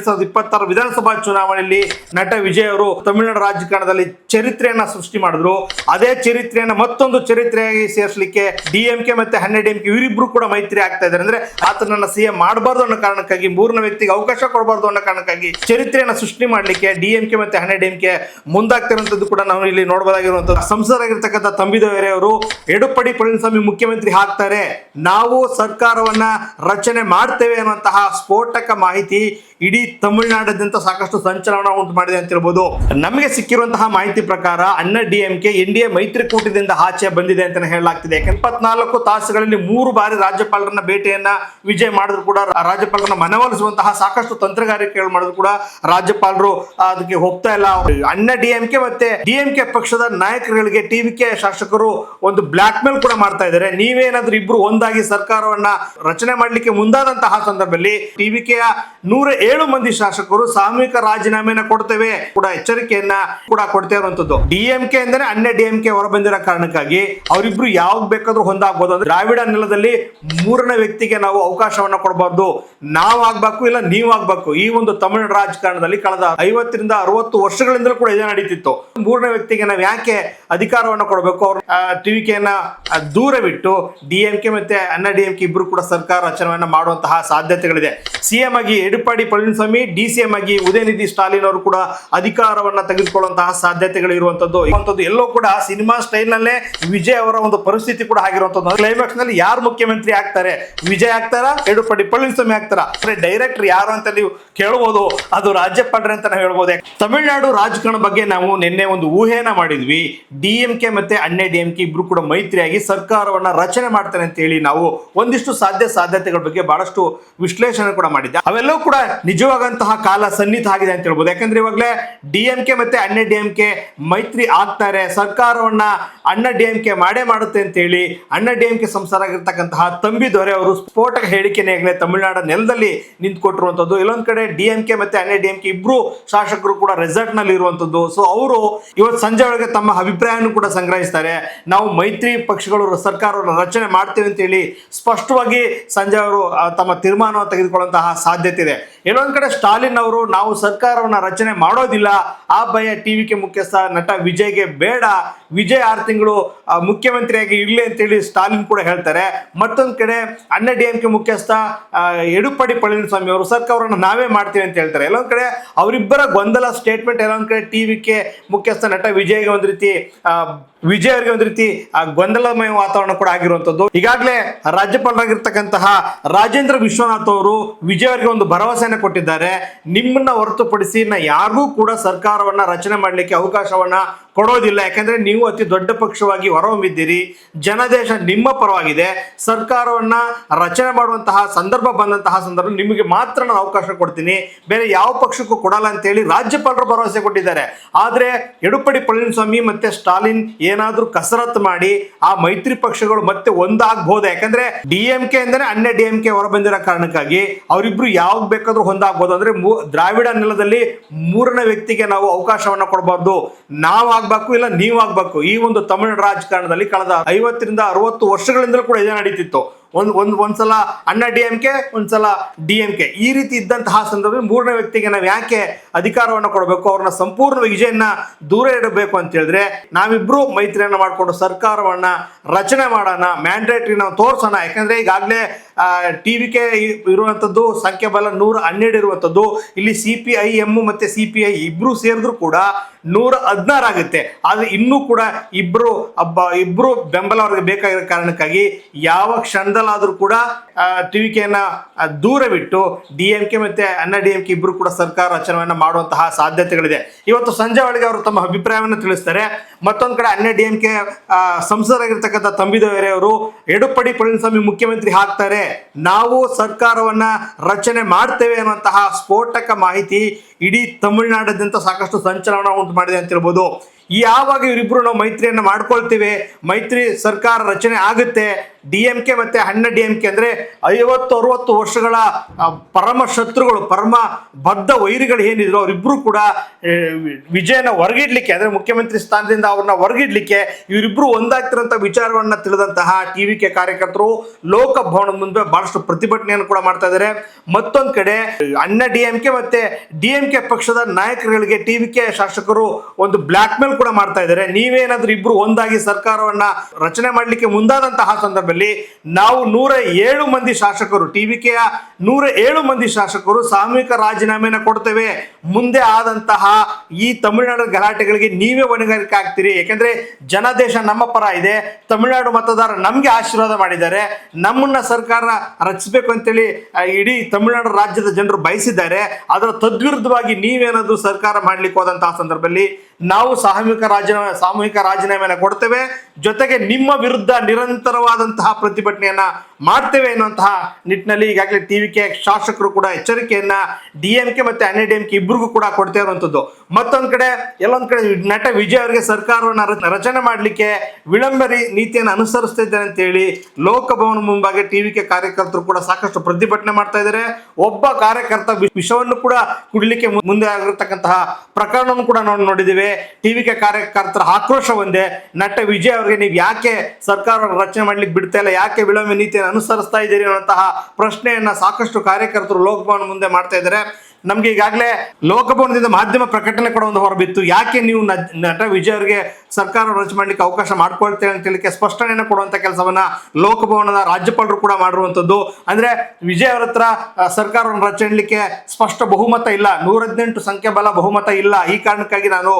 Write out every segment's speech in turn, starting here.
2026 ವಿಧಾನಸಭಾ ಚುನಾವಣೆಯಲ್ಲಿ ನಟ ವಿಜಯ್ ಅವರು ತಮಿಳುನಾಡು ರಾಜಕಾರಣದಲ್ಲಿ ಚರಿತ್ರೆಯನ್ನ ಸೃಷ್ಟಿ ಮಾಡಿದ್ರು. ಅದೇ ಚರಿತ್ರೆಯನ್ನ ಮತ್ತೊಂದು ಚರಿತ್ರೆಯಾಗಿ ಸೇರಿಸಲಿಕ್ಕೆ ಡಿಎಂಕೆ ಮತ್ತೆ NADMK ಇವರಿಬ್ರು ಕೂಡ ಮೈತ್ರಿ ಆಗ್ತಾ ಇದ್ದಾರೆ. ಅಂದ್ರೆ ಆತನನ್ನ ಸಿಎಂ ಮಾಡಬಾರ್ದು ಅನ್ನೋ ಕಾರಣಕ್ಕಾಗಿ, ಮೂರನೇ ವ್ಯಕ್ತಿಗೆ ಅವಕಾಶ ಕೊಡಬಾರ್ದು ಅನ್ನೋ ಕಾರಣಕ್ಕಾಗಿ ಚರಿತ್ರೆಯನ್ನ ಸೃಷ್ಟಿ ಮಾಡ್ಲಿಕ್ಕೆ ಡಿಎಂಕೆ ಮತ್ತೆ NADMK ಮುಂದಾಗ್ತಿರುವಂತದ್ದು ಕೂಡ ನಾವು ಇಲ್ಲಿ ನೋಡಬಹುದಾಗಿರುವಂತದ್ದು. ಸಂಸದರಾಗಿರ್ತಕ್ಕಂಥ ತಂಬಿದೊರೆ ಅವರು ಎಡುಪಡಿ ಪಳನಿಸ್ವಾಮಿ ಮುಖ್ಯಮಂತ್ರಿ ಆಗ್ತಾರೆ, ನಾವು ಸರ್ಕಾರವನ್ನ ರಚನೆ ಮಾಡ್ತೇವೆ ಅನ್ನುವಂತಹ ಸ್ಫೋಟಕ ಮಾಹಿತಿ ಇಡೀ ತಮಿಳುನಾಡಾದ್ಯಂತ ಸಾಕಷ್ಟು ಸಂಚಲನ ಉಂಟು ಮಾಡಿದೆ ಅಂತ ಹೇಳ್ಬೋದು. ನಮಗೆ ಸಿಕ್ಕಿರುವಂತಹ ಮಾಹಿತಿ ಪ್ರಕಾರ NADMK NDA ಮೈತ್ರಿಕೂಟದಿಂದ ಆಚೆ ಬಂದಿದೆ ಅಂತ ಹೇಳಲಾಗ್ತಿದೆ. 24 ತಾಸುಗಳಲ್ಲಿ 3 ಬಾರಿ ರಾಜ್ಯಪಾಲರನ್ನ ಭೇಟಿಯನ್ನ ವಿಜಯ್ ಮಾಡಿದ್ರು ಕೂಡ, ರಾಜ್ಯಪಾಲರನ್ನ ಮನವೊಲಿಸುವಂತಹ ಸಾಕಷ್ಟು ತಂತ್ರಗಾರಿಕೆಗಳು ಮಾಡಿದ್ರು ಕೂಡ ರಾಜ್ಯಪಾಲರು ಅದಕ್ಕೆ ಹೋಗ್ತಾ ಇಲ್ಲ. NADMK ಮತ್ತೆ DMK ಪಕ್ಷದ ನಾಯಕರುಗಳಿಗೆ TVK ಶಾಸಕರು ಒಂದು ಬ್ಲಾಕ್ ಮೇಲ್ ಕೂಡ ಮಾಡ್ತಾ ಇದ್ದಾರೆ. ನೀವೇನಾದ್ರೂ ಇಬ್ರು ಒಂದಾಗಿ ಸರ್ಕಾರವನ್ನ ರಚನೆ ಮಾಡ್ಲಿಕ್ಕೆ ಮುಂದಾದಂತಹ ಸಂದರ್ಭದಲ್ಲಿ TVKಯ 107 ಮಂದಿ ಶಾಸಕರು ಸಾಮೂಹಿಕ ರಾಜೀನಾಮೆನ ಕೊಡ್ತೇವೆ ಕೂಡ ಎಚ್ಚರಿಕೆಯನ್ನ ಕೂಡ ಕೊಡ್ತಾ ಇರುವಂತದ್ದು. DMK ಅಂದ್ರೆ NADMK ಹೊರ ಬಂದಿರೋ ಕಾರಣಕ್ಕಾಗಿ ಅವರಿಬ್ರು ಯಾವಾಗ ಬೇಕಾದ್ರೂ ಹೊಂದಾಗಬಹುದು. ಅಂದ್ರೆ ದ್ರಾವಿಡ ನೆಲದಲ್ಲಿ ಮೂರನೇ ವ್ಯಕ್ತಿಗೆ ನಾವು ಅವಕಾಶವನ್ನ ಕೊಡಬಾರ್ದು, ನಾವು ಆಗ್ಬೇಕು ಇಲ್ಲ ನೀವು ಆಗ್ಬೇಕು. ಈ ಒಂದು ತಮಿಳುನಾಡು ರಾಜಕಾರಣದಲ್ಲಿ ಕಳೆದ 50 ರಿಂದ 60 ವರ್ಷಗಳಿಂದಲೂ ಕೂಡ ಇದೇ ನಡೀತಿತ್ತು. ಮೂರನೇ ವ್ಯಕ್ತಿಗೆ ನಾವು ಯಾಕೆ ಅಧಿಕಾರವನ್ನ ಕೊಡಬೇಕು? ಅವ್ರ TVKಯನ್ನ ದೂರವಿಟ್ಟು DMK ಮತ್ತೆ NADMK ಇಬ್ರು ಕೂಡ ಸರ್ಕಾರ ರಚನೆಯನ್ನ ಮಾಡುವಂತಹ ಸಾಧ್ಯತೆಗಳಿದೆ. ಸಿಎಂ ಆಗಿ ಎಡುಪಾಡಿ ಪಳನಿಸ್ವಾಮಿ, DCM ಆಗಿ ಉದಯನಿಧಿ ಸ್ಟಾಲಿನ್ ಅವರು ಕೂಡ ಅಧಿಕಾರವನ್ನ ತೆಗೆದುಕೊಳ್ಳುವಂತಹ ಸಾಧ್ಯತೆಗಳು ಇರುವಂತದ್ದು. ಎಲ್ಲೋ ಕೂಡ ಸಿನಿಮಾ ಸ್ಟೈಲ್ ನಲ್ಲೇ ವಿಜಯ್ ಅವರ ಒಂದು ಪರಿಸ್ಥಿತಿ ಕೂಡ ಆಗಿರುವಂತದ್ದು. ಕ್ಲೈಮ್ಯಾಕ್ಸ್ ನಲ್ಲಿ ಯಾರು ಮುಖ್ಯಮಂತ್ರಿ ಆಗ್ತಾರೆ? ವಿಜಯ್ ಆಗ್ತಾರ, ಎಡುಪಾಡಿ ಪಳನಿಸ್ವಾಮಿ ಆಗ್ತಾರ? ಡೈರೆಕ್ಟರ್ ಯಾರು ಅಂತ ನೀವು ಕೇಳಬಹುದು, ಅದು ರಾಜ್ಯಪಾಲರ ಅಂತ ನಾವು ಹೇಳ್ಬೋದು. ತಮಿಳುನಾಡು ರಾಜಕಾರಣ ಬಗ್ಗೆ ನಾವು ನಿನ್ನೆ ಒಂದು ಊಹೆನ ಮಾಡಿದ್ವಿ. DMK ಮತ್ತೆ NADMK ಇಬ್ರು ಕೂಡ ಮೈತ್ರಿಯಾಗಿ ಸರ್ಕಾರವನ್ನ ರಚನೆ ಮಾಡ್ತಾರೆ ಅಂತ ಹೇಳಿ ನಾವು ಒಂದಿಷ್ಟು ಸಾಧ್ಯತೆಗಳ ಬಗ್ಗೆ ಬಹಳಷ್ಟು ವಿಶ್ಲೇಷಣೆ ಕೂಡ ಮಾಡಿದ್ದೆ. ಅವೆಲ್ಲವೂ ಕೂಡ ನಿಜವಾದಂತಹ ಕಾಲ ಸನ್ನಿಹಿತ ಆಗಿದೆ ಅಂತ ಹೇಳ್ಬೋದು. ಯಾಕಂದ್ರೆ ಇವಾಗಲೇ DMK ಮತ್ತೆ NADMK ಮೈತ್ರಿ ಆಗ್ತಾರೆ, ಸರ್ಕಾರವನ್ನ NADMK ಮಾಡೇ ಮಾಡುತ್ತೆ ಅಂತ ಹೇಳಿ NADMK ಸಂಸದರಾಗಿರ್ತಕ್ಕಂತಹ ತಂಬಿದೊರೆ ಅವರು ಸ್ಫೋಟಕ ಹೇಳಿಕೆನೇ ತಮಿಳುನಾಡು ನೆಲದಲ್ಲಿ ನಿಂತ್ಕೊಟ್ಟಿರುವಂತದ್ದು. ಇಲ್ಲೊಂದ್ ಕಡೆ DMK ಮತ್ತೆ NADMK ಇಬ್ರು ಶಾಸಕರು ಕೂಡ ರೆಸಾರ್ಟ್ ನಲ್ಲಿ ಇರುವಂತದ್ದು. ಸೊ ಅವರು ಇವತ್ತು ಸಂಜೆ ಒಳಗೆ ತಮ್ಮ ಅಭಿಪ್ರಾಯವನ್ನು ಕೂಡ ಸಂಗ್ರಹಿಸ್ತಾರೆ. ನಾವು ಮೈತ್ರಿ ಪಕ್ಷಗಳು ಸರ್ಕಾರವನ್ನು ರಚನೆ ಮಾಡ್ತೇವೆ ಅಂತ ಹೇಳಿ ಸ್ಪಷ್ಟವಾಗಿ ಸಂಜೆ ಅವರು ತಮ್ಮ ತೀರ್ಮಾನವನ್ನು ತೆಗೆದುಕೊಳ್ಳುವಂತಹ ಸಾಧ್ಯತೆ ಇದೆ. ಇನ್ನೊಂದ್ ಕಡೆ ಸ್ಟಾಲಿನ್ ಅವರು ನಾವು ಸರ್ಕಾರವನ್ನ ರಚನೆ ಮಾಡೋದಿಲ್ಲ, ಆ ಭಯ TVK ಮುಖ್ಯಸ್ಥ ನಟ ವಿಜಯ್ಗೆ ಬೇಡ, ವಿಜಯ್ 6 ತಿಂಗಳು ಮುಖ್ಯಮಂತ್ರಿಯಾಗಿ ಇರ್ಲಿ ಅಂತೇಳಿ ಸ್ಟಾಲಿನ್ ಕೂಡ ಹೇಳ್ತಾರೆ. ಮತ್ತೊಂದ್ ಕಡೆ NADMK ಮುಖ್ಯಸ್ಥ ಎಡುಪಾಡಿ ಪಳನಿಸ್ವಾಮಿ ಅವರು ಸರ್ಕಾರವನ್ನು ನಾವೇ ಮಾಡ್ತೀವಿ ಅಂತ ಹೇಳ್ತಾರೆ. ಎಲ್ಲೊಂದ್ ಕಡೆ ಅವರಿಬ್ಬರ ಗೊಂದಲ ಸ್ಟೇಟ್ಮೆಂಟ್, ಎಲ್ಲೊಂದ್ ಕಡೆ TVK ಮುಖ್ಯಸ್ಥ ನಟ ವಿಜಯ್ಗೆ ಒಂದ್ ರೀತಿ ವಿಜಯ್ ಅವರಿಗೆ ಒಂದು ರೀತಿ ಗೊಂದಲಮಯ ವಾತಾವರಣ ಕೂಡ ಆಗಿರುವಂತದ್ದು. ಈಗಾಗಲೇ ರಾಜ್ಯಪಾಲರಾಗಿರ್ತಕ್ಕಂತಹ ರಾಜೇಂದ್ರ ವಿಶ್ವನಾಥ್ ಅವರು ವಿಜಯ್ ಅವರಿಗೆ ಒಂದು ಭರವಸೆಯನ್ನು ಕೊಟ್ಟಿದ್ದಾರೆ. ನಿಮ್ಮನ್ನ ಹೊರತುಪಡಿಸಿ ಯಾರಿಗೂ ಕೂಡ ಸರ್ಕಾರವನ್ನ ರಚನೆ ಮಾಡಲಿಕ್ಕೆ ಅವಕಾಶವನ್ನ ಕೊಡೋದಿಲ್ಲ, ಯಾಕಂದ್ರೆ ನೀವು ಅತಿ ದೊಡ್ಡ ಪಕ್ಷವಾಗಿ ಹೊರಹೊಮ್ಮಿದ್ದೀರಿ, ಜನಾದೇಶ ನಿಮ್ಮ ಪರವಾಗಿದೆ, ಸರ್ಕಾರವನ್ನ ರಚನೆ ಮಾಡುವಂತಹ ಸಂದರ್ಭ ಬಂದಂತಹ ಸಂದರ್ಭ ನಿಮಗೆ ಮಾತ್ರ ನಾನು ಅವಕಾಶ ಕೊಡ್ತೀನಿ, ಬೇರೆ ಯಾವ ಪಕ್ಷಕ್ಕೂ ಕೊಡಲ್ಲ ಅಂತ ಹೇಳಿ ರಾಜ್ಯಪಾಲರು ಭರವಸೆ ಕೊಟ್ಟಿದ್ದಾರೆ. ಆದ್ರೆ ಎಡುಪಾಡಿ ಪಳನಿಸ್ವಾಮಿ ಮತ್ತೆ ಸ್ಟಾಲಿನ್ ಏನಾದ್ರೂ ಕಸರತ್ತು ಮಾಡಿ ಆ ಮೈತ್ರಿ ಪಕ್ಷಗಳು ಮತ್ತೆ ಒಂದಾಗಬಹುದು. ಯಾಕಂದ್ರೆ DMK ಅಂದ್ರೆ NADMK ಹೊರ ಬಂದಿರೋ ಕಾರಣಕ್ಕಾಗಿ ಅವರಿಬ್ರು ಯಾವಾಗ ಬೇಕಾದ್ರೂ ಹೊಂದಾಗಬಹುದು. ಅಂದ್ರೆ ದ್ರಾವಿಡ ನೆಲದಲ್ಲಿ ಮೂರನೇ ವ್ಯಕ್ತಿಗೆ ನಾವು ಅವಕಾಶವನ್ನ ಕೊಡಬಾರ್ದು, ನಾವು ಆಗ್ಬೇಕು ಇಲ್ಲ ನೀವು ಆಗ್ಬೇಕು. ಈ ಒಂದು ತಮಿಳುನಾಡು ರಾಜಕಾರಣದಲ್ಲಿ ಕಳೆದ 50 ರಿಂದ 60 ವರ್ಷಗಳಿಂದಲೂ ಕೂಡ ಇದೇ ನಡೀತಿತ್ತು. ಒಂದ್ಸಲ NADMK, ಒಂದ್ಸಲ DMK, ಈ ರೀತಿ ಇದ್ದಂತಹ ಸಂದರ್ಭದಲ್ಲಿ ಮೂರನೇ ವ್ಯಕ್ತಿಗೆ ನಾವು ಯಾಕೆ ಅಧಿಕಾರವನ್ನು ಕೊಡಬೇಕು, ಅವ್ರನ್ನ ಸಂಪೂರ್ಣ ವಿಜಯನ್ನ ದೂರ ಇಡಬೇಕು ಅಂತ ಹೇಳಿದ್ರೆ ನಾವಿಬ್ರು ಮೈತ್ರಿಯನ್ನ ಮಾಡಿಕೊಂಡು ಸರ್ಕಾರವನ್ನ ರಚನೆ ಮಾಡೋಣ, ಮ್ಯಾಂಡೇಟ್ರಿ ನಾವು ತೋರ್ಸೋಣ. ಯಾಕಂದ್ರೆ ಈಗಾಗಲೇ TVK ಇರುವಂತದ್ದು ಸಂಖ್ಯಾಬಲ 112 ಇರುವಂತದ್ದು. ಇಲ್ಲಿ CPIM ಮತ್ತೆ CPI ಇಬ್ರು ಸೇರಿದ್ರು ಕೂಡ 116 ಆಗುತ್ತೆ. ಆದ್ರೆ ಇನ್ನೂ ಕೂಡ ಇಬ್ರು ಬೆಂಬಲ ಅವ್ರಿಗೆ ಬೇಕಾಗಿರೋ ಕಾರಣಕ್ಕಾಗಿ ಯಾವ ಕ್ಷಣದಲ್ಲಾದ್ರೂ ಕೂಡ TVKಯನ್ನ ದೂರವಿಟ್ಟು DMK ಮತ್ತೆ NADMK ಇಬ್ರು ಕೂಡ ಸರ್ಕಾರ ರಚನೆಯನ್ನ ಮಾಡುವಂತಹ ಸಾಧ್ಯತೆಗಳಿದೆ. ಇವತ್ತು ಸಂಜೆ ಒಳಗೆ ಅವರು ತಮ್ಮ ಅಭಿಪ್ರಾಯವನ್ನು ತಿಳಿಸ್ತಾರೆ. ಮತ್ತೊಂದ್ ಕಡೆ NADMK ಸಂಸದರಾಗಿರ್ತಕ್ಕಂಥ ತಂಬಿದೊರೆ ಅವರು ಎಡುಪಾಡಿ ಪಳನಿಸ್ವಾಮಿ ಮುಖ್ಯಮಂತ್ರಿ ಆಗ್ತಾರೆ, ನಾವು ಸರ್ಕಾರವನ್ನ ರಚನೆ ಮಾಡ್ತೇವೆ ಅನ್ನುವಂತಹ ಸ್ಫೋಟಕ ಮಾಹಿತಿ ಇಡೀ ತಮಿಳುನಾಡಾದ್ಯಂತ ಸಾಕಷ್ಟು ಸಂಚಲನ ಉಂಟು ಮಾಡಿದೆ ಅಂತ ಹೇಳ್ಬೋದು. ಯಾವಾಗ ಇವರಿಬ್ರು ನಾವು ಮೈತ್ರಿಯನ್ನು ಮಾಡ್ಕೊಳ್ತೀವಿ, ಮೈತ್ರಿ ಸರ್ಕಾರ ರಚನೆ ಆಗುತ್ತೆ, DMK ಮತ್ತೆ ಅಣ್ಣಾ DMK ಅಂದ್ರೆ 50-60 ವರ್ಷಗಳ ಪರಮ ಶತ್ರುಗಳು, ಪರಮ ಬದ್ಧ ವೈರಿಗಳು ಏನಿದ್ರು ಅವರಿಬ್ರು ಕೂಡ ವಿಜಯನ ಹೊರಗಿಡ್ಲಿಕ್ಕೆ ಅಂದ್ರೆ ಮುಖ್ಯಮಂತ್ರಿ ಸ್ಥಾನದಿಂದ ಅವ್ರನ್ನ ಹೊರಗಿಡ್ಲಿಕ್ಕೆ ಇವರಿಬ್ರು ಒಂದಾಗ್ತಿರೋಂಥ ವಿಚಾರವನ್ನ ತಿಳಿದಂತಹ TVK ಕಾರ್ಯಕರ್ತರು ಲೋಕಭವನದ ಮುಂದೆ ಬಹಳಷ್ಟು ಪ್ರತಿಭಟನೆಯನ್ನು ಕೂಡ ಮಾಡ್ತಾ ಇದ್ದಾರೆ. ಮತ್ತೊಂದ್ ಕಡೆ ಅಣ್ಣಾ DMK ಮತ್ತೆ DMK ಪಕ್ಷದ ನಾಯಕರುಗಳಿಗೆ TVK ಶಾಸಕರು ಒಂದು ಬ್ಲಾಕ್ ಮೇಲ್ ಕೂಡ ಮಾಡ್ತಾ ಇದ್ದಾರೆ. ನೀವೇನಾದ್ರೂ ಇಬ್ರು ಒಂದಾಗಿ ಸರ್ಕಾರವನ್ನ ರಚನೆ ಮಾಡ್ಲಿಕ್ಕೆ ಮುಂದಾದಂತಹ ಸಂದರ್ಭ ನಾವು 107 ಮಂದಿ ಶಾಸಕರು, TVKಯ 107 ಮಂದಿ ಶಾಸಕರು ಸಾಮೂಹಿಕ ರಾಜೀನಾಮೆನ ಕೊಡ್ತೇವೆ. ಮುಂದೆ ಆದಂತಹ ಈ ತಮಿಳುನಾಡು ಗಲಾಟೆಗಳಿಗೆ ನೀವೇ ಹೊಣೆಗಾರಿಕೆ ಆಗ್ತೀರಿ. ಯಾಕಂದ್ರೆ ಜನಾದೇಶ ನಮ್ಮ ಪರ ಇದೆ, ತಮಿಳುನಾಡು ಮತದಾರ ನಮ್ಗೆ ಆಶೀರ್ವಾದ ಮಾಡಿದ್ದಾರೆ, ನಮ್ಮನ್ನ ಸರ್ಕಾರ ರಚಿಸಬೇಕು ಅಂತೇಳಿ ಇಡೀ ತಮಿಳುನಾಡು ರಾಜ್ಯದ ಜನರು ಬಯಸಿದ್ದಾರೆ. ಅದರ ತದ್ವಿರುದ್ಧವಾಗಿ ನೀವೇನಾದ್ರೂ ಸರ್ಕಾರ ಮಾಡ್ಲಿಕ್ಕೆ ಹೋದಂತಹ ಸಂದರ್ಭದಲ್ಲಿ ನಾವು ಸಾಮೂಹಿಕ ರಾಜೀನಾಮೆನ ಕೊಡ್ತೇವೆ, ಜೊತೆಗೆ ನಿಮ್ಮ ವಿರುದ್ಧ ನಿರಂತರವಾದಂತಹ ಪ್ರತಿಭಟನೆಯನ್ನ ಮಾಡ್ತೇವೆ ಎನ್ನುವಂತಹ ನಿಟ್ಟಿನಲ್ಲಿ ಈಗಾಗಲೇ TVK ಶಾಸಕರು ಕೂಡ ಎಚ್ಚರಿಕೆಯನ್ನ DMK ಮತ್ತೆ ಅಣ್ಣಾ DMK ಇಬ್ಬರಿಗೂ ಕೂಡ ಕೊಡ್ತಾ ಇರುವಂತದ್ದು. ಮತ್ತೊಂದ್ ಕಡೆ ಎಲ್ಲೊಂದ್ ಕಡೆ ನಟ ವಿಜಯ್ ಅವರಿಗೆ ಸರ್ಕಾರವನ್ನ ರಚನೆ ಮಾಡ್ಲಿಕ್ಕೆ ವಿಳಂಬ ನೀತಿಯನ್ನು ಅನುಸರಿಸ್ತಾ ಇದ್ದಾರೆ ಅಂತ ಹೇಳಿ ಲೋಕಭವನ ಮುಂಭಾಗ TVK ಕಾರ್ಯಕರ್ತರು ಕೂಡ ಸಾಕಷ್ಟು ಪ್ರತಿಭಟನೆ ಮಾಡ್ತಾ ಇದ್ದಾರೆ. ಒಬ್ಬ ಕಾರ್ಯಕರ್ತ ವಿಷವನ್ನು ಕೂಡ ಕುಡಿಲಿಕ್ಕೆ ಮುಂದೆ ಆಗಿರತಕ್ಕಂತಹ ಪ್ರಕರಣವನ್ನು ಕೂಡ ನಾವು ನೋಡಿದ್ದೇವೆ. TVK ಕಾರ್ಯಕರ್ತರ ಆಕ್ರೋಶ ಒಂದೇ, ನಟ ವಿಜಯ್ ಅವರಿಗೆ ನೀವು ಯಾಕೆ ಸರ್ಕಾರ ರಚನೆ ಮಾಡ್ಲಿಕ್ಕೆ ಬಿಡ್ತಾ ಇಲ್ಲ, ಯಾಕೆ ವಿಳಂಬ ನೀತಿಯನ್ನು ಅನುಸರಿಸ್ತಾ ಇದ್ದೀರಿ ಅನ್ನುವಂತಹ ಪ್ರಶ್ನೆಯನ್ನ ಸಾಕಷ್ಟು ಕಾರ್ಯಕರ್ತರು ಲೋಕಭವನ ಮುಂದೆ ಮಾಡ್ತಾ ಇದ್ದಾರೆ. ನಮ್ಗೆ ಈಗಾಗಲೇ ಲೋಕಭವನದಿಂದ ಮಾಧ್ಯಮ ಪ್ರಕಟಣೆ ಕೂಡ ಒಂದು ಹೊರಬಿತ್ತು, ಯಾಕೆ ನೀವು ನಟ ವಿಜಯ್ ಅವರಿಗೆ ಸರ್ಕಾರ ರಚನೆ ಮಾಡ್ಲಿಕ್ಕೆ ಅವಕಾಶ ಮಾಡ್ಕೊಳ್ತೇವೆ ಅಂತ ಹೇಳಿಕ್ಕೆ ಸ್ಪಷ್ಟನೆಯನ್ನು ಕೊಡುವಂತ ಕೆಲಸವನ್ನ ಲೋಕಭವನದ ರಾಜ್ಯಪಾಲರು ಕೂಡ ಮಾಡಿರುವಂತದ್ದು. ಅಂದ್ರೆ ವಿಜಯ್ ಅವರ ಹತ್ರ ಸರ್ಕಾರವನ್ನು ರಚನೆಗೆ ಸ್ಪಷ್ಟ ಬಹುಮತ ಇಲ್ಲ, 118 ಸಂಖ್ಯಾಬಲ ಬಹುಮತ ಇಲ್ಲ. ಈ ಕಾರಣಕ್ಕಾಗಿ ನಾನು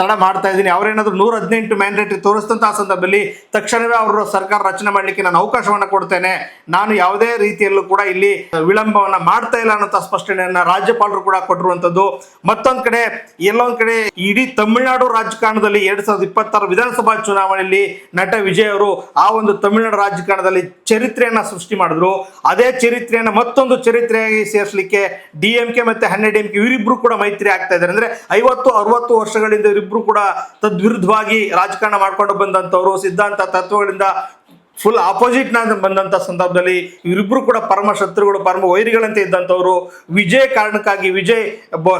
ತಡ ಮಾಡ್ತಾ ಇದ್ದೀನಿ. ಅವರೇನಾದ್ರೂ 118 ಮ್ಯಾಂಡೇಟರಿ ತೋರಿಸಿದಂತಹ ಸಂದರ್ಭದಲ್ಲಿ ತಕ್ಷಣವೇ ಅವರು ಸರ್ಕಾರ ರಚನೆ ಮಾಡ್ಲಿಕ್ಕೆ ನಾನು ಅವಕಾಶವನ್ನ ಕೊಡ್ತೇನೆ, ನಾನು ಯಾವುದೇ ರೀತಿಯಲ್ಲೂ ಕೂಡ ಇಲ್ಲಿ ವಿಳಂಬವನ್ನ ಮಾಡ್ತಾ ಇಲ್ಲ ಅನ್ನೋ ಸ್ಪಷ್ಟನೆಯನ್ನ ರಾಜ್ಯಪಾಲ ಕೂಡ ಕೊಟ್ಟಿರುವಂತದ್ದು. ಮತ್ತೊಂದ್ ಕಡೆ ಎಲ್ಲೊಂದ್ ಕಡೆ ಇಡೀ ತಮಿಳುನಾಡು ರಾಜಕಾರಣದಲ್ಲಿ 2026 ವಿಧಾನಸಭಾ ಚುನಾವಣೆಯಲ್ಲಿ ನಟ ವಿಜಯ್ ಅವರು ಆ ಒಂದು ತಮಿಳುನಾಡು ರಾಜಕಾರಣದಲ್ಲಿ ಚರಿತ್ರೆಯನ್ನ ಸೃಷ್ಟಿ ಮಾಡಿದ್ರು. ಅದೇ ಚರಿತ್ರೆಯನ್ನ ಮತ್ತೊಂದು ಚರಿತ್ರೆಯಾಗಿ ಸೇರಿಸಲಿಕ್ಕೆ DMK ಮತ್ತೆ ಅಣ್ಣಾ DMK ಇವರಿಬ್ರು ಕೂಡ ಮೈತ್ರಿ ಆಗ್ತಾ ಇದ್ದಾರೆ. ಅಂದ್ರೆ 50-60 ವರ್ಷಗಳಿಂದ ಇವರಿಬ್ರು ಕೂಡ ತದ್ವಿರುದ್ಧವಾಗಿ ರಾಜಕಾರಣ ಮಾಡ್ಕೊಂಡು ಬಂದಂತವ್ರು, ಸಿದ್ಧಾಂತ ತತ್ವಗಳಿಂದ ಫುಲ್ ಆಪೋಸಿಟ್ ಬಂದಂತ ಸಂದರ್ಭದಲ್ಲಿ ಇವರಿಬ್ರು ಕೂಡ ಪರಮ ಶತ್ರುಗಳು, ಪರಮ ವೈರಿಗಳಂತೆ ಇದ್ದಂಥವ್ರು. ವಿಜಯ್ ಕಾರಣಕ್ಕಾಗಿ ವಿಜಯ್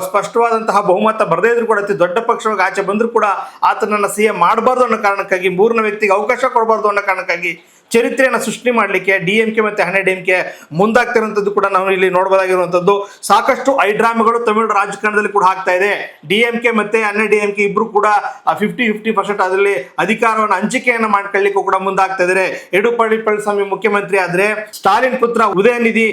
ಸ್ಪಷ್ಟವಾದಂತಹ ಬಹುಮತ ಬರದೇ ಇದ್ರು ಕೂಡ ಅತಿ ದೊಡ್ಡ ಪಕ್ಷವಾಗಿ ಆಚೆ ಬಂದ್ರು ಕೂಡ ಆತನನ್ನ CM ಮಾಡಬಾರ್ದು ಅನ್ನೋ ಕಾರಣಕ್ಕಾಗಿ, ಮೂರನೇ ವ್ಯಕ್ತಿಗೆ ಅವಕಾಶ ಕೊಡಬಾರ್ದು ಅನ್ನೋ ಕಾರಣಕ್ಕಾಗಿ ಚರಿತ್ರೆಯನ್ನು ಸೃಷ್ಟಿ ಮಾಡಲಿಕ್ಕೆ DMK ಮತ್ತೆ ಅಣ್ಣಾ DMK ಮುಂದಾಗ್ತಿರುವಂಥದ್ದು ಕೂಡ ನಾವು ಇಲ್ಲಿ ನೋಡಬಹುದಾಗಿರುವಂಥದ್ದು. ಸಾಕಷ್ಟು ಐಡ್ರಾಮಗಳು ತಮಿಳು ರಾಜಕಾರಣದಲ್ಲಿ ಕೂಡ ಆಗ್ತಾ ಇದೆ. DMK ಮತ್ತೆ ಅಣ್ಣಾ DMK ಇಬ್ರು ಕೂಡ 50-50% ಅದರಲ್ಲಿ ಅಧಿಕಾರವನ್ನು ಹಂಚಿಕೆಯನ್ನು ಮಾಡ್ಕೊಳ್ಳಿಕ್ಕೂ ಕೂಡ ಮುಂದಾಗ್ತಾ ಇದ್ದಾರೆ. ಎಡಪ್ಪಾಡಿ ಪಳನಿಸ್ವಾಮಿ ಮುಖ್ಯಮಂತ್ರಿ ಆದ್ರೆ ಸ್ಟಾಲಿನ್ ಪುತ್ರ ಉದಯನಿಧಿ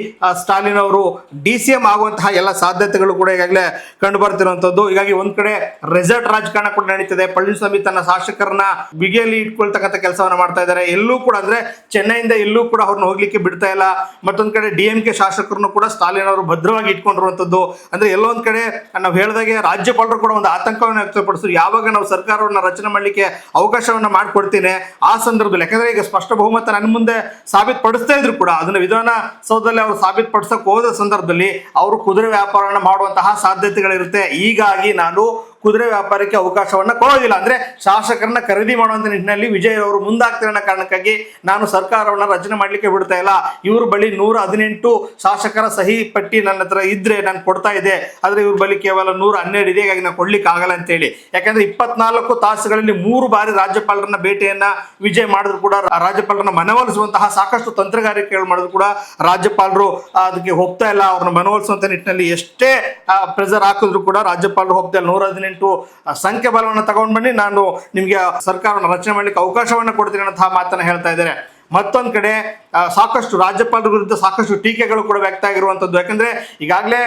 ಸ್ಟಾಲಿನ್ ಅವರು DCM ಆಗುವಂತಹ ಎಲ್ಲ ಸಾಧ್ಯತೆಗಳು ಕೂಡ ಈಗಾಗಲೇ ಕಂಡು ಬರ್ತಿರುವಂತದ್ದು. ಹೀಗಾಗಿ ಒಂದ್ ಕಡೆ ರೆಸಾರ್ಟ್ ರಾಜಕಾರಣ ಕೂಡ ನಡೀತಿದೆ. ಪಳನಿಸ್ವಾಮಿ ತನ್ನ ಶಾಸಕರನ್ನ ಬಿಗಿಯಲ್ಲಿ ಇಟ್ಕೊಳ್ತಕ್ಕಂಥ ಕೆಲಸವನ್ನ ಮಾಡ್ತಾ ಇದ್ದಾರೆ. ಎಲ್ಲೂ ಕೂಡ ಅಂದ್ರೆ ಚೆನ್ನೈಯಿಂದ ಎಲ್ಲೂ ಕೂಡ ಅವ್ರನ್ನ ಹೋಗ್ಲಿಕ್ಕೆ ಬಿಡ್ತಾ ಇಲ್ಲ. ಮತ್ತೊಂದ್ ಕಡೆ DMK ಶಾಸಕರನ್ನು ಕೂಡ ಸ್ಟಾಲಿನ್ ಅವರು ಭದ್ರವಾಗಿ ಇಟ್ಕೊಂಡಿರುವಂತದ್ದು. ಅಂದ್ರೆ ಎಲ್ಲೊಂದ್ ಕಡೆ ನಾವು ಹೇಳಿದಾಗೆ ರಾಜ್ಯಪಾಲರು ಕೂಡ ಒಂದು ಆತಂಕವನ್ನು ವ್ಯಕ್ತಪಡಿಸಿದ್ರು, ಯಾವಾಗ ನಾವು ಸರ್ಕಾರವನ್ನ ರಚನೆ ಮಾಡ್ಲಿಕ್ಕೆ ಅವಕಾಶವನ್ನ ಮಾಡ್ಕೊಡ್ತೀನಿ ಆ ಸಂದರ್ಭದಲ್ಲಿ. ಯಾಕಂದ್ರೆ ಈಗ ಸ್ಪಷ್ಟ ಬಹುಮತ ನನ್ನ ಮುಂದೆ ಸಾಬೀತುಪಡಿಸ್ತಾ ಇದ್ರು ಕೂಡ ಅದನ್ನ ವಿಧಾನಸೌಧದಲ್ಲಿ ಅವರು ಸಾಬೀತುಪಡಿಸಕ್ ಹೋದ ಸಂದರ್ಭದಲ್ಲಿ ಅವರು ಕುದುರೆ ವ್ಯಾಪಾರವನ್ನ ಮಾಡುವಂತಹ ಸಾಧ್ಯತೆಗಳಿರುತ್ತೆ. ಹೀಗಾಗಿ ನಾನು ಕುದುರೆ ವ್ಯಾಪಾರಕ್ಕೆ ಅವಕಾಶವನ್ನ ಕೊಡೋದಿಲ್ಲ, ಅಂದ್ರೆ ಶಾಸಕರನ್ನ ಖರೀದಿ ಮಾಡುವಂತ ನಿಟ್ಟಿನಲ್ಲಿ ವಿಜಯ್ ಅವರು ಮುಂದಾಗ್ತಿರೋ ಕಾರಣಕ್ಕಾಗಿ ನಾನು ಸರ್ಕಾರವನ್ನ ರಚನೆ ಮಾಡ್ಲಿಕ್ಕೆ ಬಿಡ್ತಾ ಇಲ್ಲ. ಇವ್ರ ಬಳಿ 118 ಶಾಸಕರ ಸಹಿ ಪಟ್ಟಿ ನನ್ನ ಹತ್ರ ಇದ್ರೆ ನಾನು ಕೊಡ್ತಾ ಇದೆ, ಆದ್ರೆ ಇವ್ರ ಬಳಿ ಕೇವಲ 112 ಇದೆ, ಹೀಗಾಗಿ ನಾನು ಕೊಡ್ಲಿಕ್ಕೆ ಆಗಲ್ಲ ಅಂತ ಹೇಳಿ. ಯಾಕಂದ್ರೆ 24 ತಾಸುಗಳಲ್ಲಿ 3 ಬಾರಿ ರಾಜ್ಯಪಾಲರನ್ನ ಭೇಟಿಯನ್ನ ವಿಜಯ್ ಮಾಡಿದ್ರು ಕೂಡ ರಾಜ್ಯಪಾಲರನ್ನ ಮನವೊಲಿಸುವಂತಹ ಸಾಕಷ್ಟು ತಂತ್ರಗಾರಿಕೆಗಳು ಮಾಡಿದ್ರು ಕೂಡ ರಾಜ್ಯಪಾಲರು ಅದಕ್ಕೆ ಹೋಗ್ತಾ ಇಲ್ಲ. ಅವ್ರನ್ನ ಮನವೊಲಿಸುವಂತ ನಿಟ್ಟಿನಲ್ಲಿ ಎಷ್ಟೇ ಪ್ರೆಸರ್ ಹಾಕಿದ್ರು ಕೂಡ ರಾಜ್ಯಪಾಲರು ಹೋಗ್ತಾ ಇಲ್ಲ. 118 ಸಂಖ್ಯೆ ಬಲವನ್ನು ತಗೊಂಡು ಬನ್ನಿ, ನಾನು ನಿಮ್ಗೆ ಸರ್ಕಾರವನ್ನು ರಚನೆ ಮಾಡ್ಲಿಕ್ಕೆ ಅವಕಾಶವನ್ನ ಕೊಡ್ತೀನಿ ಅನ್ನೋ ಮಾತನ್ನ ಹೇಳ್ತಾ ಇದ್ದಾರೆ. ಮತ್ತೊಂದ್ ಕಡೆ ಸಾಕಷ್ಟು ರಾಜ್ಯಪಾಲರ ವಿರುದ್ಧ ಸಾಕಷ್ಟು ಟೀಕೆಗಳು ಕೂಡ ವ್ಯಕ್ತ ಆಗಿರುವಂತದ್ದು. ಯಾಕಂದ್ರೆ ಈಗಾಗಲೇ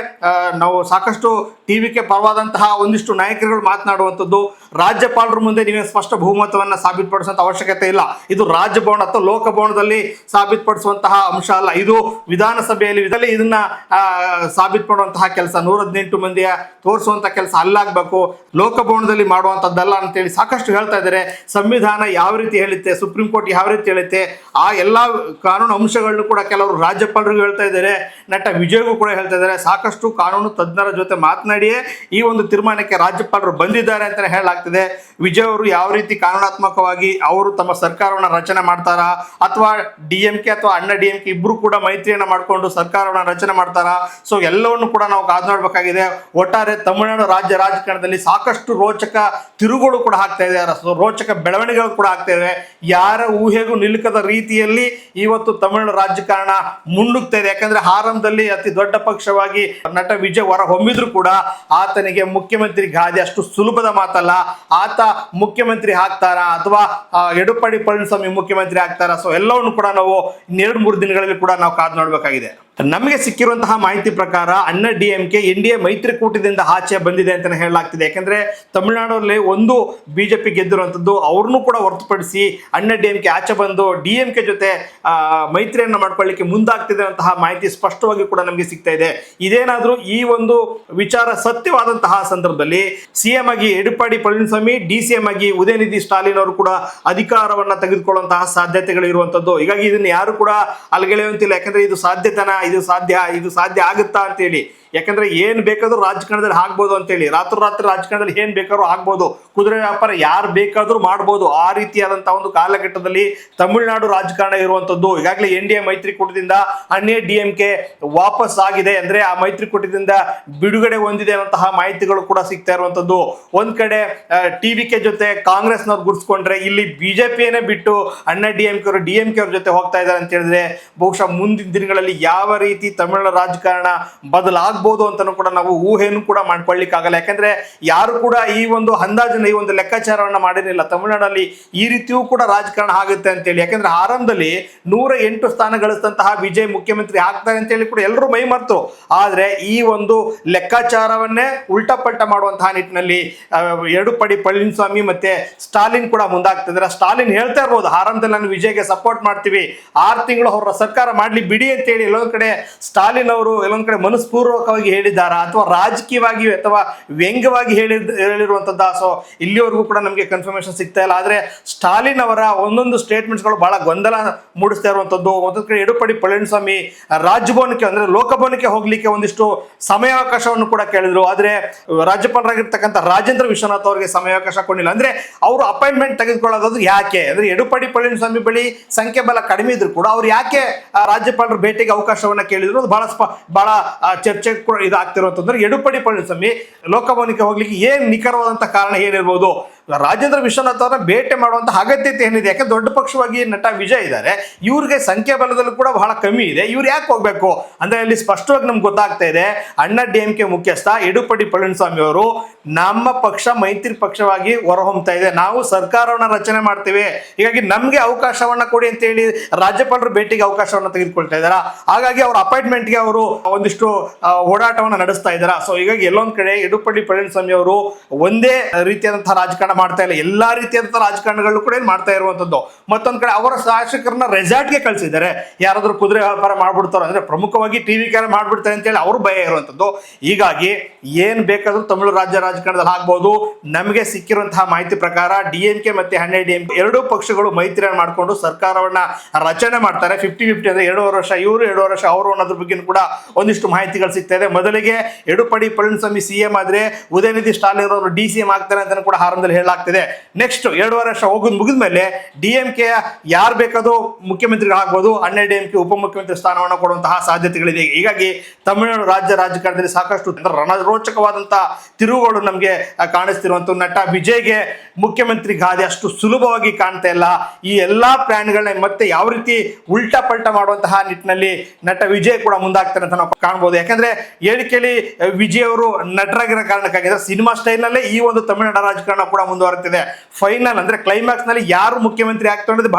ನಾವು ಸಾಕಷ್ಟು TVK ಪರವಾದಂತಹ ಒಂದಿಷ್ಟು ನಾಯಕರುಗಳು ಮಾತನಾಡುವಂಥದ್ದು, ರಾಜ್ಯಪಾಲರ ಮುಂದೆ ನೀವೇ ಸ್ಪಷ್ಟ ಬಹುಮತವನ್ನ ಸಾಬೀತುಪಡಿಸುವಂತ ಅವಶ್ಯಕತೆ ಇಲ್ಲ, ಇದು ರಾಜಭವನ ಅಥವಾ ಲೋಕಭವನದಲ್ಲಿ ಸಾಬೀತುಪಡಿಸುವಂತಹ ಅಂಶ ಅಲ್ಲ, ಇದು ವಿಧಾನಸಭೆಯಲ್ಲಿ ಇದನ್ನ ಸಾಬೀತುಪಡುವಂತಹ ಕೆಲಸ 118 ಮಂದಿಯ ತೋರಿಸುವಂತ ಕೆಲಸ ಅಲ್ಲಾಗಬೇಕು, ಲೋಕಭವನದಲ್ಲಿ ಮಾಡುವಂತದ್ದಲ್ಲ ಅಂತೇಳಿ ಸಾಕಷ್ಟು ಹೇಳ್ತಾ ಇದ್ದಾರೆ. ಸಂವಿಧಾನ ಯಾವ ರೀತಿ ಹೇಳುತ್ತೆ, ಸುಪ್ರೀಂ ಕೋರ್ಟ್ ಯಾವ ರೀತಿ ಹೇಳುತ್ತೆ, ಆ ಎಲ್ಲಾ ಕಾನೂನು ಅಂಶಗಳನ್ನು ಕೂಡ ಕೆಲವರು ರಾಜ್ಯಪಾಲರಿಗೂ ಹೇಳ್ತಾ ಇದ್ದಾರೆ, ನಟ ವಿಜಯ್ಗೂ ಕೂಡ ಹೇಳ್ತಾ ಇದ್ದಾರೆ. ಸಾಕಷ್ಟು ಕಾನೂನು ತಜ್ಞರ ಜೊತೆ ಮಾತನಾಡಿಯೇ ಈ ಒಂದು ತೀರ್ಮಾನಕ್ಕೆ ರಾಜ್ಯಪಾಲರು ಬಂದಿದ್ದಾರೆ ಅಂತ ಹೇಳಲಾಗ್ತಿದೆ. ವಿಜಯ್ ಅವರು ಯಾವ ರೀತಿ ಕಾನೂನಾತ್ಮಕವಾಗಿ ಅವರು ತಮ್ಮ ಸರ್ಕಾರವನ್ನು ರಚನೆ ಮಾಡ್ತಾರಾ, ಅಥವಾ DMK ಅಥವಾ ಅಣ್ಣಾ DMK ಇಬ್ರು ಕೂಡ ಮೈತ್ರಿಯನ್ನ ಮಾಡಿಕೊಂಡು ಸರ್ಕಾರವನ್ನು ರಚನೆ ಮಾಡ್ತಾರಾ? ಸೊ ಎಲ್ಲವನ್ನು ಕೂಡ ನಾವು ಕಾದು ನೋಡಬೇಕಾಗಿದೆ. ಒಟ್ಟಾರೆ ತಮಿಳುನಾಡು ರಾಜ್ಯ ರಾಜಕಾರಣದಲ್ಲಿ ಸಾಕಷ್ಟು ರೋಚಕ ತಿರುಗಳು ಕೂಡ ಆಗ್ತಾ ಇದೆ, ರೋಚಕ ಬೆಳವಣಿಗೆಗಳು ಕೂಡ ಆಗ್ತಾ ಇದೆ. ಯಾರ ಊಹೆಗೂ ನಿಲುಕದ ರೀತಿಯಲ್ಲಿ ಇವತ್ತು ತಮಿಳುನಾಡು ರಾಜಕಾರಣ ಮುನ್ನುಗ್ತಾ ಇದೆ. ಯಾಕಂದ್ರೆ ಆರಂಭದಲ್ಲಿ ಅತಿ ದೊಡ್ಡ ಪಕ್ಷವಾಗಿ ನಟ ವಿಜಯ್ ಹೊರ ಹೊಮ್ಮಿದ್ರು ಕೂಡ ಆತನಿಗೆ ಮುಖ್ಯಮಂತ್ರಿ ಗಾದಿ ಅಷ್ಟು ಸುಲಭದ ಮಾತಲ್ಲ. ಆತ ಮುಖ್ಯಮಂತ್ರಿ ಆಗ್ತಾರಾ ಅಥವಾ ಎಡಪ್ಪಾಡಿ ಪಳನಿಸ್ವಾಮಿ ಮುಖ್ಯಮಂತ್ರಿ ಆಗ್ತಾರಾ? ಸೊ ಎಲ್ಲವನ್ನು ಕೂಡ ನಾವು 2-3 ದಿನಗಳಲ್ಲಿ ಕೂಡ ನಾವು ಕಾದು ನೋಡಬೇಕಾಗಿದೆ. ನಮಗೆ ಸಿಕ್ಕಿರುವಂತಹ ಮಾಹಿತಿ ಪ್ರಕಾರ ಅಣ್ಣಾ DMK NDA ಮೈತ್ರಿಕೂಟದಿಂದ ಆಚೆ ಬಂದಿದೆ ಅಂತ ಹೇಳಲಾಗ್ತಿದೆ. ಯಾಕಂದ್ರೆ ತಮಿಳುನಾಡಲ್ಲಿ ಒಂದು ಬಿಜೆಪಿ ಗೆದ್ದಿರುವಂತದ್ದು, ಅವ್ರನ್ನೂ ಕೂಡ ಹೊರತುಪಡಿಸಿ ಅಣ್ಣಾ DMK ಆಚೆ ಬಂದು DMK ಜೊತೆ ಮೈತ್ರಿಯನ್ನ ಮಾಡ್ಕೊಳ್ಳಿಕ್ಕೆ ಮುಂದಾಗ್ತಿದೆ ಅಂತಹ ಮಾಹಿತಿ ಸ್ಪಷ್ಟವಾಗಿ ಕೂಡ ನಮಗೆ ಸಿಗ್ತಾ ಇದೆ. ಇದೇನಾದ್ರೂ ಈ ಒಂದು ವಿಚಾರ ಸತ್ಯವಾದಂತಹ ಸಂದರ್ಭದಲ್ಲಿ CM ಆಗಿ ಎಡಪ್ಪಾಡಿ ಪಳನಿಸ್ವಾಮಿ, DCM ಆಗಿ ಉದಯನಿಧಿ ಸ್ಟಾಲಿನ್ ಅವರು ಕೂಡ ಅಧಿಕಾರವನ್ನ ತೆಗೆದುಕೊಳ್ಳುವಂತಹ ಸಾಧ್ಯತೆಗಳು ಇರುವಂತದ್ದು. ಹೀಗಾಗಿ ಇದನ್ನ ಯಾರು ಕೂಡ ಅಲ್ಗೆಳೆಯುವಂತಿಲ್ಲ. ಯಾಕಂದ್ರೆ ಇದು ಸಾಧ್ಯತೆನ, ಇದು ಸಾಧ್ಯ ಆಗುತ್ತಾ ಅಂತೇಳಿ. ಯಾಕಂದ್ರೆ ಏನ್ ಬೇಕಾದ್ರೂ ರಾಜಕಾರಣದಲ್ಲಿ ಆಗ್ಬೋದು ಅಂತೇಳಿ, ರಾತ್ರಿ ರಾಜಕಾರಣದಲ್ಲಿ ಏನ್ ಬೇಕಾದ್ರೂ ಆಗ್ಬೋದು, ಕುದುರೆ ವ್ಯಾಪಾರ ಯಾರು ಬೇಕಾದ್ರೂ ಮಾಡ್ಬೋದು. ಆ ರೀತಿಯಾದಂತಹ ಒಂದು ಕಾಲಘಟ್ಟದಲ್ಲಿ ತಮಿಳುನಾಡು ರಾಜಕಾರಣ ಇರುವಂತದ್ದು. ಈಗಾಗಲೇ NDA ಮೈತ್ರಿಕೂಟದಿಂದ ಅಣ್ಣಾ DMK ವಾಪಸ್ ಆಗಿದೆ, ಅಂದ್ರೆ ಆ ಮೈತ್ರಿಕೂಟದಿಂದ ಬಿಡುಗಡೆ ಹೊಂದಿದೆ ಅನ್ನುವಂತಹ ಮಾಹಿತಿಗಳು ಕೂಡ ಸಿಗ್ತಾ ಇರುವಂತದ್ದು. ಒಂದ್ ಕಡೆ TVK ಜೊತೆ ಕಾಂಗ್ರೆಸ್ನವ್ರು ಗುರ್ಸ್ಕೊಂಡ್ರೆ, ಇಲ್ಲಿ ಬಿಜೆಪಿಯನ್ನೇ ಬಿಟ್ಟು ಅಣ್ಣಾ DMK ಅವ್ರ ಜೊತೆ ಹೋಗ್ತಾ ಇದ್ದಾರೆ ಅಂತ ಹೇಳಿದ್ರೆ ಬಹುಶಃ ಮುಂದಿನ ದಿನಗಳಲ್ಲಿ ಯಾವ ರೀತಿ ತಮಿಳುನಾಡು ರಾಜಕಾರಣ ಬದಲಾಗಬಹುದು ಅಂತಾನು ಕೂಡ ನಾವು ಊಹೆಯನ್ನು ಕೂಡ ಮಾಡ್ಕೊಳ್ಳಿಕ್ಕಾಗಲ್ಲ. ಯಾಕಂದ್ರೆ ಯಾರು ಕೂಡ ಈ ಒಂದು ಅಂದಾಜನ್ನ, ಈ ಒಂದು ಲೆಕ್ಕಾಚಾರವನ್ನ ಮಾಡಿರಲಿಲ್ಲ ತಮಿಳುನಾಡಲ್ಲಿ ಈ ರೀತಿಯೂ ಕೂಡ ರಾಜಕಾರಣ ಆಗುತ್ತೆ ಅಂತೇಳಿ. ಯಾಕಂದ್ರೆ ಆರಂಭದಲ್ಲಿ 108 ಸ್ಥಾನ ಗಳಿಸಿದಂತಹ ವಿಜಯ್ ಮುಖ್ಯಮಂತ್ರಿ ಆಗ್ತಾರೆ ಅಂತೇಳಿ ಕೂಡ ಎಲ್ಲರೂ ಮೈ ಮರ್ತರು. ಆದ್ರೆ ಈ ಒಂದು ಲೆಕ್ಕಾಚಾರವನ್ನೇ ಉಲ್ಟಾ ಮಾಡುವಂತಹ ನಿಟ್ಟಿನಲ್ಲಿ ಎಡಪ್ಪಾಡಿ ಪಳನಿಸ್ವಾಮಿ ಮತ್ತೆ ಸ್ಟಾಲಿನ್ ಕೂಡ ಮುಂದಾಗ್ತಿದ್ದಾರೆ. ಸ್ಟಾಲಿನ್ ಹೇಳ್ತಾ ಇರ್ಬೋದು, ಆರಂಭದಲ್ಲಿ ನಾನು ವಿಜಯ್ಗೆ ಸಪೋರ್ಟ್ ಮಾಡ್ತೀವಿ, 6 ತಿಂಗಳು ಅವರ ಸರ್ಕಾರ ಮಾಡ್ಲಿ ಬಿಡಿ ಅಂತೇಳಿ ಎಲ್ಲೊಂದ್ ಕಡೆ ಸ್ಟಾಲಿನ್ ಅವರು ಎಲ್ಲೊಂದ್ ಕಡೆ ಮನಸ್ಪೂರ್ವಕವಾಗಿ ಹೇಳಿದ್ದಾರಾ ಅಥವಾ ರಾಜಕೀಯವಾಗಿ ಅಥವಾ ವ್ಯಂಗ್ಯವಾಗಿ ಹೇಳಿರುವಂತದ್ದ? ಸೊ ಇಲ್ಲಿವರೆಗೂ ಕೂಡ ನಮಗೆ ಕನ್ಫರ್ಮೇಶನ್ ಸಿಗ್ತಾ ಇಲ್ಲ. ಆದ್ರೆ ಸ್ಟಾಲಿನ್ ಅವರ ಒಂದೊಂದು ಸ್ಟೇಟ್ಮೆಂಟ್ಸ್ಗಳು ಬಹಳ ಗೊಂದಲ ಮೂಡಿಸ್ತಾ ಇರುವಂತದ್ದು. ಒಂದೊಂದು ಕಡೆ ಎಡಪ್ಪಾಡಿ ಪಳನಿಸ್ವಾಮಿ ರಾಜಭವನಕ್ಕೆ ಅಂದ್ರೆ ಲೋಕಭವನಕ್ಕೆ ಹೋಗ್ಲಿಕ್ಕೆ ಒಂದಿಷ್ಟು ಸಮಯಾವಕಾಶವನ್ನು ಕೂಡ ಕೇಳಿದ್ರು. ಆದ್ರೆ ರಾಜ್ಯಪಾಲರಾಗಿರ್ತಕ್ಕಂಥ ರಾಜೇಂದ್ರ ವಿಶ್ವನಾಥ್ ಅವರಿಗೆ ಸಮಯಾವಕಾಶ ಕೊಡಲಿಲ್ಲ. ಅಂದ್ರೆ ಅವರು ಅಪಾಯಿಂಟ್ಮೆಂಟ್ ತೆಗೆದುಕೊಳ್ಳೋದು ಯಾಕೆ ಅಂದ್ರೆ ಎಡಪ್ಪಾಡಿ ಪಳನಿಸ್ವಾಮಿ ಬಳಿ ಸಂಖ್ಯೆ ಬಲ ಕಡಿಮೆ ಇದ್ರು ಕೂಡ ಅವ್ರು ಯಾಕೆ ರಾಜ್ಯಪಾಲರ ಭೇಟಿಗೆ ಅವಕಾಶವನ್ನ ಕೇಳಿದ್ರು? ಅದು ಬಹಳ ಚರ್ಚೆ ಇದಾಗ್ತಿರುವಂತಂದ್ರೆ ಎಡಪ್ಪಾಡಿ ಪಳನಿಸ್ವಾಮಿ ಲೋಕಭವನಕ್ಕೆ ಹೋಗ್ಲಿಕ್ಕೆ ಏನ್ ನಿಖರವಾದಂತ ಕಾರಣ ಏನಿರ್ಬೋದು? ರಾಜೇಂದ್ರ ವಿಶ್ವನಾಥ್ ಅವರ ಭೇಟಿ ಮಾಡುವಂತ ಅಗತ್ಯತೆ ಏನಿದೆ? ಯಾಕೆ ದೊಡ್ಡ ಪಕ್ಷವಾಗಿ ನಟ ವಿಜಯ್ ಇದ್ದಾರೆ, ಇವ್ರಿಗೆ ಸಂಖ್ಯಾ ಬಲದಲ್ಲೂ ಕೂಡ ಬಹಳ ಕಮ್ಮಿ ಇದೆ, ಇವ್ರು ಯಾಕೆ ಹೋಗ್ಬೇಕು ಅಂದ್ರೆ ಇಲ್ಲಿ ಸ್ಪಷ್ಟವಾಗಿ ನಮ್ಗೆ ಗೊತ್ತಾಗ್ತಾ ಇದೆ. ಅಣ್ಣಾ DMK ಮುಖ್ಯಸ್ಥ ಎಡಪ್ಪಾಡಿ ಪಳನಿಸ್ವಾಮಿ ಅವರು ನಮ್ಮ ಪಕ್ಷ ಮೈತ್ರಿ ಪಕ್ಷವಾಗಿ ಹೊರಹೊಮ್ತಾ ಇದೆ, ನಾವು ಸರ್ಕಾರವನ್ನ ರಚನೆ ಮಾಡ್ತೇವೆ, ಹೀಗಾಗಿ ನಮ್ಗೆ ಅವಕಾಶವನ್ನ ಕೊಡಿ ಅಂತ ಹೇಳಿ ರಾಜ್ಯಪಾಲರ ಭೇಟಿಗೆ ಅವಕಾಶವನ್ನ ತೆಗೆದುಕೊಳ್ತಾ ಇದ್ದಾರಾ. ಹಾಗಾಗಿ ಅವ್ರ ಅಪಾಯಿಂಟ್ಮೆಂಟ್ಗೆ ಅವರು ಒಂದಿಷ್ಟು ಓಡಾಟವನ್ನ ನಡೆಸ್ತಾ ಇದ್ದಾರಾ. ಸೊ ಹೀಗಾಗಿ ಎಲ್ಲೊಂದ್ ಕಡೆ ಎಡಪ್ಪಾಡಿ ಪಳನಿಸ್ವಾಮಿ ಅವರು ಒಂದೇ ರೀತಿಯಾದಂತಹ ರಾಜಕಾರಣ ಮಾಡ್ತಾ ಇಲ್ಲ, ಎಲ್ಲಾ ರೀತಿಯಾದಂತಹ ರಾಜಕಾರಣಗಳು ಕೂಡ ಮಾಡ್ತಾ ಇರುವಂತದ್ದು. ಮತ್ತೊಂದ್ ಕಡೆ ಅವರ ಶಾಸಕರನ್ನ ರೆಸಾರ್ಟ್ಗೆ ಕಳಿಸಿದ್ದಾರೆ. ಯಾರಾದ್ರೂ ಕುದುರೆ ವ್ಯಾಪಾರ ಮಾಡ್ಬಿಡ್ತಾರೋ ಅಂದ್ರೆ ಪ್ರಮುಖವಾಗಿ TVK ಮಾಡ್ಬಿಡ್ತಾರೆ ಅಂತ ಹೇಳಿ ಅವ್ರ ಭಯ ಇರುವಂತದ್ದು. ಹೀಗಾಗಿ ಏನ್ ಬೇಕಾದ್ರೂ ತಮಿಳು ರಾಜ್ಯ ರಾಜಕಾರಣದಲ್ಲಿ ಆಗ್ಬಹುದು. ನಮಗೆ ಸಿಕ್ಕಿರುವಂತಹ ಮಾಹಿತಿ ಪ್ರಕಾರ DMK ಮತ್ತೆ ಅಣ್ಣಾ DMK ಎರಡೂ ಪಕ್ಷಗಳು ಮೈತ್ರಿಯನ್ನು ಮಾಡಿಕೊಂಡು ಸರ್ಕಾರವನ್ನ ರಚನೆ ಮಾಡ್ತಾರೆ. 50-50 ಅಂದ್ರೆ 2.5 ವರ್ಷ ಇವರು 2.5 ವರ್ಷ ಅವರು ಅನ್ನೋದ್ರ ಬಗ್ಗೆ ಕೂಡ ಒಂದಿಷ್ಟು ಮಾಹಿತಿಗಳು ಸಿಗ್ತಾ ಇದೆ. ಮೊದಲಿಗೆ ಎಡಪ್ಪಾಡಿ ಪಳನಿಸ್ವಾಮಿ CM ಆದ್ರೆ ಉದಯನಿಧಿ ಸ್ಟಾಲಿನ್ ಅವರು DCM ಆಗ್ತಾರೆ ಅಂತ ಕೂಡ ಆರಂಭದಲ್ಲಿ ಹೇಳಲಾಗ್ತಿದೆ. ನೆಕ್ಸ್ಟ್ 2.5 ವರ್ಷ ಮುಗಿದ್ಮೇಲೆ DMK ಯಾರು ಬೇಕಾದ್ರೂ ಮುಖ್ಯಮಂತ್ರಿಗಳಾಗಬಹುದು, ಅಣ್ಣಾ DMK ಉಪಮುಖ್ಯಮಂತ್ರಿ ಸ್ಥಾನವನ್ನು ಕೊಡುವಂತಹ ಸಾಧ್ಯತೆಗಳಿದೆ. ಹೀಗಾಗಿ ತಮಿಳುನಾಡು ರಾಜ್ಯ ರಾಜಕಾರಣದಲ್ಲಿ ಸಾಕಷ್ಟು ರಣರೋಚಕವಾದಂತಹ ತಿರುವುಗಳು ನಮಗೆ ಕಾಣಿಸ್ತಿರುವಂತ ನಟ ವಿಜಯ್ಗೆ ಮುಖ್ಯಮಂತ್ರಿ ಗಾದಿ ಅಷ್ಟು ಸುಲಭವಾಗಿ ಕಾಣ್ತಾ ಇಲ್ಲ. ಈ ಎಲ್ಲಾ ಪ್ಲಾನ್ಗಳನ್ನ ಮತ್ತೆ ಯಾವ ರೀತಿ ಉಲ್ಟಾ ಪಲ್ಟಾ ಮಾಡುವಂತಹ ನಿಟ್ಟಿನಲ್ಲಿ ನಟ ವಿಜಯ್ ಕೂಡ ಮುಂದಾಗ್ತಾರೆ ಅಂತ ನಾವು ಕಾಣಬಹುದು. ಯಾಕಂದ್ರೆ ಹೇಳಿಕೆಯಲ್ಲಿ ವಿಜಯ್ ಅವರು ನಟರಾಗಿರೋ ಕಾರಣಕ್ಕಾಗಿದ್ರೆ ಸಿನಿಮಾ ಸ್ಟೈಲ್ ನಲ್ಲೇ ಈ ಒಂದು ತಮಿಳುನಾಡು ರಾಜಕಾರಣ ಕೂಡ ಮುಂದುವರೆತಿದೆ. ಫೈನಲ್ ಅಂದ್ರೆ ಕ್ಲೈಮ್ಯಾಕ್ಸ್ ನಲ್ಲಿ ಯಾರು ಮುಖ್ಯಮಂತ್ರಿ ಆಗ್ತಾ ಅನ್ನೋದು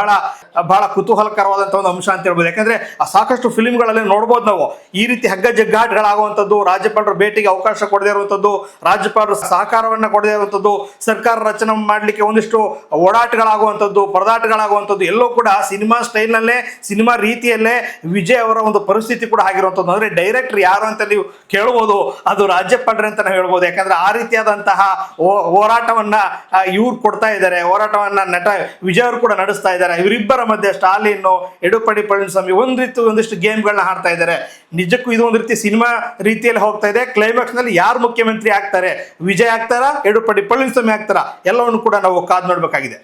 ಬಹಳ ಕುತೂಹಲಕರವಾದಂತಹ ಒಂದು ಅಂಶ ಅಂತ ಹೇಳ್ಬೋದು. ಯಾಕಂದ್ರೆ ಸಾಕಷ್ಟು ಫಿಲ್ಮ್ಗಳಲ್ಲಿ ನೋಡ್ಬೋದು ನಾವು ಈ ರೀತಿ ಹಗ್ಗ ಜಗ್ಗಾಟಗಳಾಗುವಂಥದ್ದು, ರಾಜ್ಯಪಾಲರ ಭೇಟಿಗೆ ಅವಕಾಶ ಕೊಡದೇ ಇರುವಂಥದ್ದು, ರಾಜ್ಯಪಾಲರು ಸಹಕಾರವನ್ನ ಕೊಡದೇ ಇರುವಂಥದ್ದು, ಸರ್ಕಾರ ರಚನೆ ಮಾಡ್ಲಿಕ್ಕೆ ಒಂದಿಷ್ಟು ಓಡಾಟಗಳಾಗುವಂಥದ್ದು, ಪರದಾಟಗಳಾಗುವಂಥದ್ದು ಎಲ್ಲೋ ಕೂಡ ಸಿನಿಮಾ ಸ್ಟೈಲ್ ನಲ್ಲೇ ಸಿನಿಮಾ ರೀತಿಯಲ್ಲೇ ವಿಜಯ್ ಅವರ ಒಂದು ಪರಿಸ್ಥಿತಿ ಕೂಡ ಆಗಿರುವಂಥದ್ದು. ಅಂದ್ರೆ ಡೈರೆಕ್ಟರ್ ಯಾರು ಅಂತ ನೀವು ಕೇಳಬಹುದು, ಅದು ರಾಜ್ಯಪಾಲರು ಅಂತ ನಾವು ಹೇಳ್ಬೋದು. ಯಾಕಂದ್ರೆ ಆ ರೀತಿಯಾದಂತಹ ಹೋರಾಟವನ್ನ ಇವ್ರು ಕೊಡ್ತಾ ಇದ್ದಾರೆ, ಹೋರಾಟವನ್ನ ನಟ ವಿಜಯ್ ಅವರು ಕೂಡ ನಡೆಸ್ತಾ ಇದ್ದಾರೆ. ಇವರಿಬ್ಬರ ಮಧ್ಯೆ ಸ್ಟಾಲಿನ್, ಎಡುಪಡಿ ಪಳನಿಸ್ವಾಮಿ ಒಂದಿಷ್ಟು ಗೇಮ್ಗಳನ್ನ ಆಡ್ತಾ ಇದ್ದಾರೆ. ನಿಜಕ್ಕೂ ಇದು ಒಂದು ರೀತಿ ಸಿನಿಮಾ ರೀತಿಯಲ್ಲಿ ಹೋಗ್ತಾ ಇದೆ. ಕ್ಲೈಮ್ಯಾಕ್ಸ್ ನಲ್ಲಿ ಯಾರು ಮುಖ್ಯಮಂತ್ರಿ ಆಗ್ತಾರೆ, ವಿಜಯ್ ಆಗ್ತಾರಾ, ಎಡುಪಡಿ ಪಳನಿಸ್ವಾಮಿ ಆಗ್ತಾರಾ, ಎಲ್ಲವನ್ನು ಕೂಡ ನಾವು ಕಾದು ನೋಡ್ಬೇಕಾಗಿದೆ.